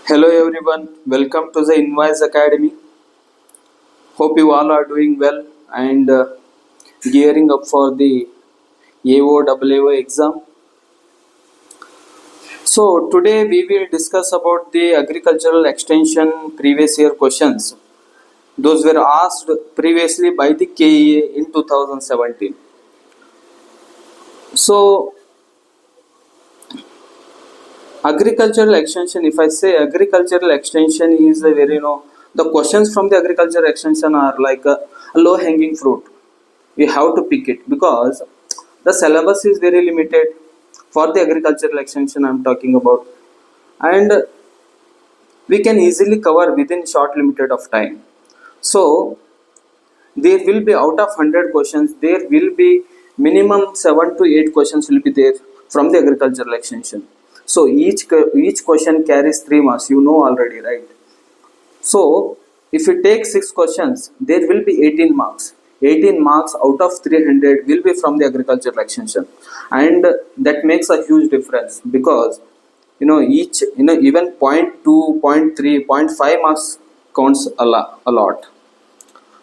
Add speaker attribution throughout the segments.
Speaker 1: Hello everyone, welcome to the Invoice Academy. Hope you all are doing well and gearing up for the AO exam. So today we will discuss about the agricultural extension previous year questions. Those were asked previously by the KEA in 2017. So agricultural extension, if I say agricultural extension is a very the questions from the agricultural extension are like a low hanging fruit. We have to pick it because the syllabus is very limited for the agricultural extension I'm talking about, and we can easily cover within short limited of time. So there will be out of 100 questions, there will be minimum 7 to 8 questions will be there from the agricultural extension. So each question carries 3 marks, you know already, right? So if you take 6 questions, there will be 18 marks. 18 marks out of 300 will be from the agricultural extension, and that makes a huge difference because each even point 2, point 3, point 5 marks counts a lot.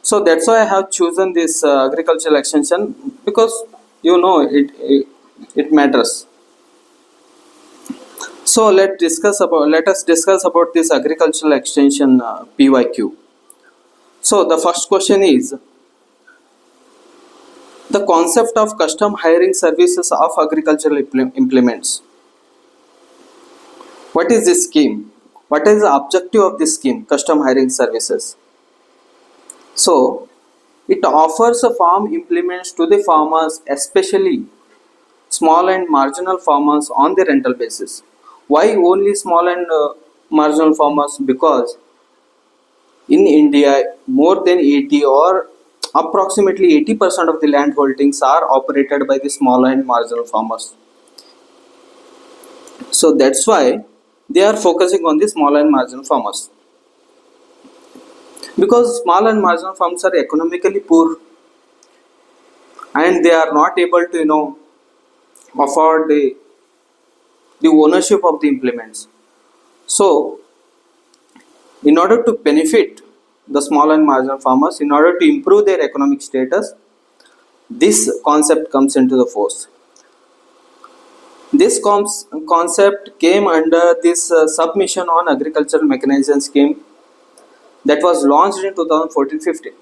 Speaker 1: So that's why I have chosen this agricultural extension because it matters. So let us discuss about this agricultural extension PYQ. So the first question is the concept of custom hiring services of agricultural implements. What is this scheme? What is the objective of this scheme, custom hiring services? So it offers a farm implements to the farmers, especially small and marginal farmers on the rental basis. Why only small and marginal farmers? Because in India, more than 80 or approximately 80% of the land holdings are operated by the small and marginal farmers. So that's why they are focusing on the small and marginal farmers. Because small and marginal farmers are economically poor and they are not able to afford the ownership of the implements. So in order to benefit the small and marginal farmers, in order to improve their economic status, this concept comes into the force. This concept came under this submission on agricultural mechanization scheme that was launched in 2014-15,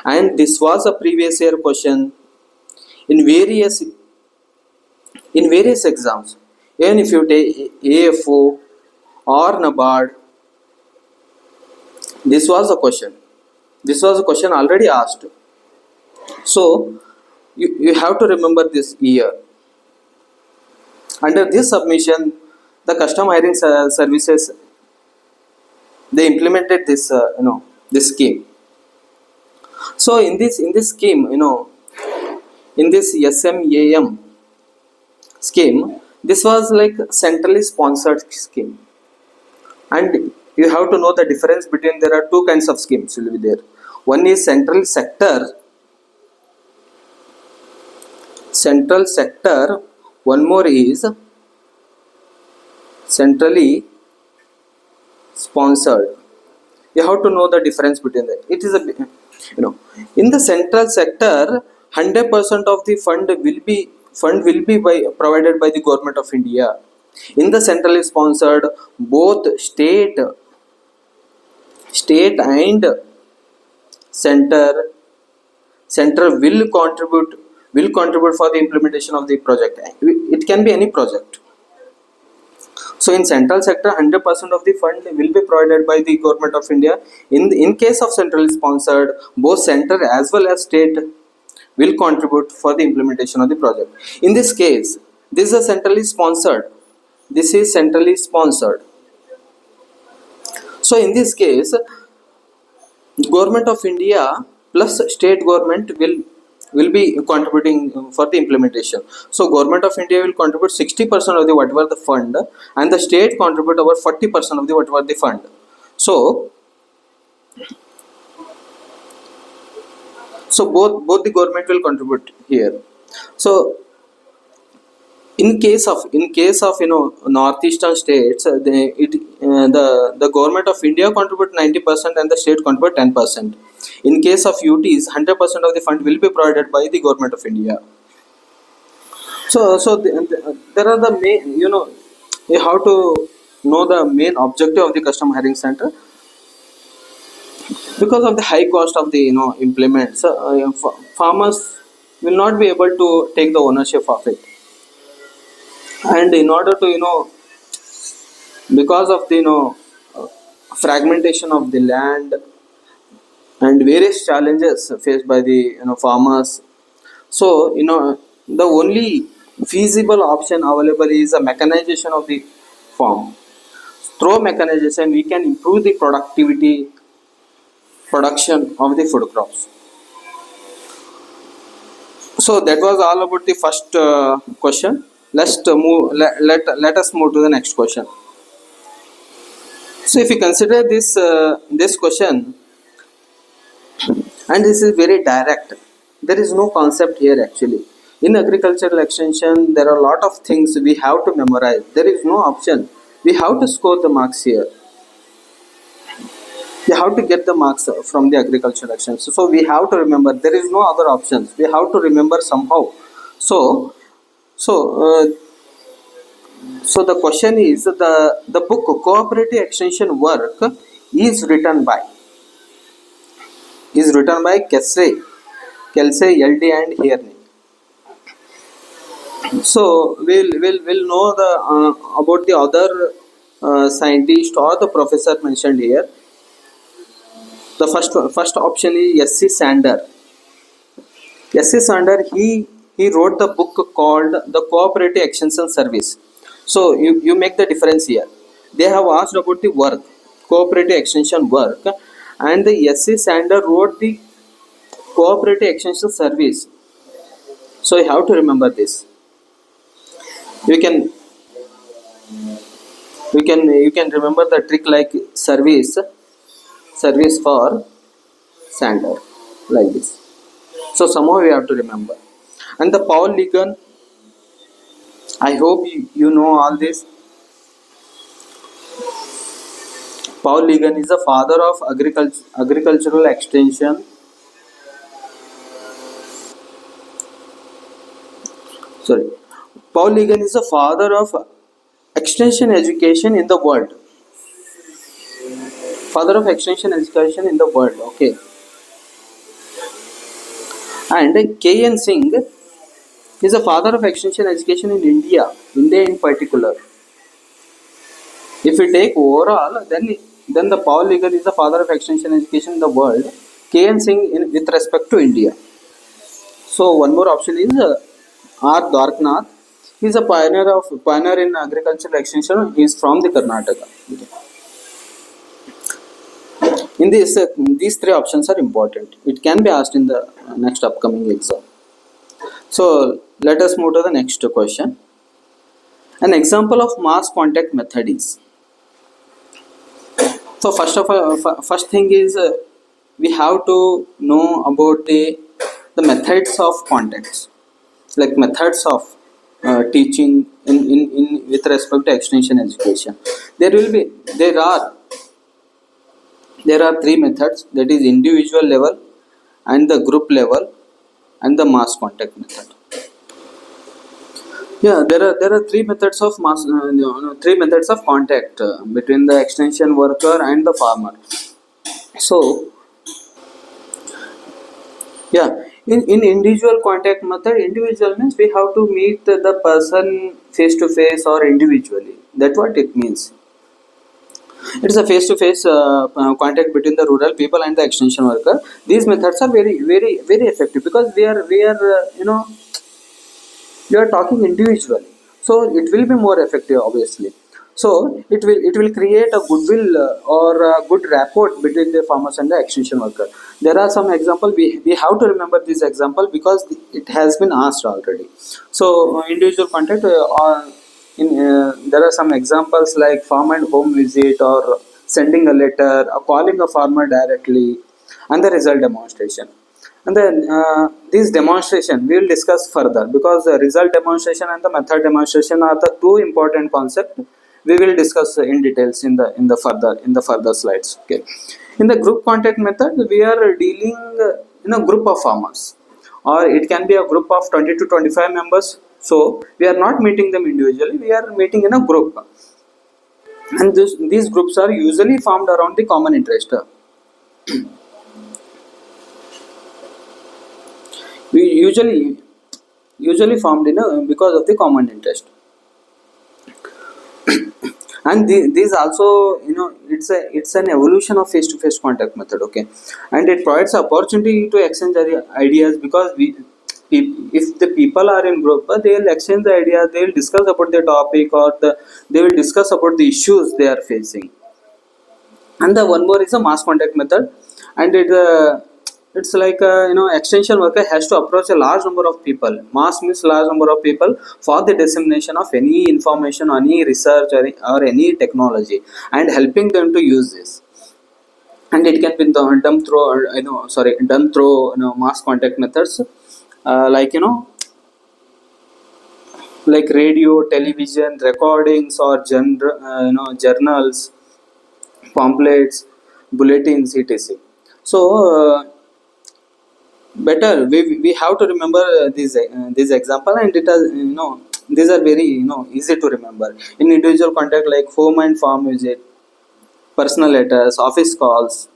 Speaker 1: and this was a previous year question in various exams. Even if you take AFO or NABARD, this was a question. This was a question already asked. So you have to remember this year. Under this submission, the custom hiring services, they implemented this this scheme. So in this scheme, in this SMAM scheme, this was like centrally sponsored scheme, and you have to know the difference between, there are two kinds of schemes will be there. One is central sector, one more is centrally sponsored. You have to know the difference between that. It is a in the central sector, 100% of the fund will be provided by the government of India. In the centrally sponsored, both state and center will contribute for the implementation of the project. It can be any project. So in central sector, 100% of the fund will be provided by the government of India. In case of centrally sponsored, both center as well as state will contribute for the implementation of the project. In this case, this is a centrally sponsored. This is centrally sponsored. So in this case, government of India plus state government will be contributing for the implementation. So government of India will contribute 60% of the whatever the fund, and the state contribute over 40% of the whatever the fund. So both the government will contribute here. So In case of northeastern states, the government of India contribute 90% and the state contribute 10%. In case of UTs, 100% of the fund will be provided by the government of India. There are the main, you have to know the main objective of the custom hiring center. Because of the high cost of the implements, farmers will not be able to take the ownership of it. And in order to because of the fragmentation of the land and various challenges faced by the farmers, so the only feasible option available is a mechanization of the farm. Through mechanization we can improve the production of the food crops. So that was all about the first question. Let us move to the next question. So if you consider this question, and this is very direct, there is no concept here actually. In agricultural extension there are a lot of things we have to memorize. There is no option. We have to score the marks here. We have to get the marks from the agricultural extension. So we have to remember, there is no other options. We have to remember somehow. So so uh, so the question is, the book cooperative extension work is written by Kelsey, LD and Hearney. So we'll know the about the other scientist or the professor mentioned here. The first option is S.C. Sander. S.C. Sander, he wrote the book called The Cooperative Extension Service. So you make the difference here. They have asked about the work, cooperative extension work, and the S.C. Sander wrote the cooperative extension service. So you have to remember this. You can you can remember the trick like service for Sander, like this. So somehow we have to remember. And the Paul Ligon, I hope you know all this. Paul Ligon is the father of agricultural extension. Sorry, Paul Ligon is the father of extension education in the world. Father of extension education in the world. Okay. And K.N. Singh is the father of extension education in India in particular. If we take overall, then the Paul Ligon is the father of extension education in the world. K.N. Singh with respect to India. So one more option is R. Dwarkanath. He is a pioneer in agricultural extension. He is from the Karnataka. Okay. In this, these three options are important. It can be asked in the next upcoming exam. So let us move to the next question. An example of mass contact method is. So first thing is we have to know about the methods of contacts, like methods of teaching in with respect to extension education. There are three methods, that is individual level and the group level and the mass contact method. Yeah, there are three methods of three methods of contact between the extension worker and the farmer. So yeah, in individual contact method, individual means we have to meet the person face to face or individually. That's what it means. It is a face-to-face contact between the rural people and the extension worker. These methods are very effective because we are talking individually, so it will be more effective obviously. So it will create a goodwill or a good rapport between the farmers and the extension worker. There are some example, we have to remember this example because it has been asked already. So individual contact there are some examples like farm and home visit, or sending a letter, or calling a farmer directly, and the result demonstration. And then this demonstration we will discuss further, because the result demonstration and the method demonstration are the two important concepts we will discuss in details in the further slides. Okay. In the group contact method, we are dealing in a group of farmers, or it can be a group of 20 to 25 members. So we are not meeting them individually, we are meeting in a group, and these groups are usually formed around the common interest. We usually formed in a, because of the common interest. And these also, it's an evolution of face to face contact method. Okay. And it provides opportunity to exchange ideas, because if the people are in group, they'll exchange the ideas, they'll discuss about the topic, or they will discuss about the issues they are facing. And the one more is a mass contact method, and it's like extension worker has to approach a large number of people. Mass means large number of people for the dissemination of any information, any research, or any technology, and helping them to use this. And it can be done through mass contact methods, like like radio, television, recordings, or journals, pamphlets, bulletins, etc. So better we have to remember this example, and it has, these are very easy to remember. In individual contact, like home and farm visit, personal letters, office calls,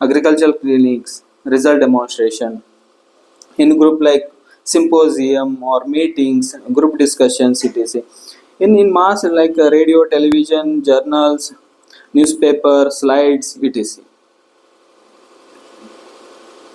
Speaker 1: agricultural clinics, result demonstration. In group, like symposium or meetings, group discussions, etc. In mass, like radio, television, journals, newspaper, slides, etc.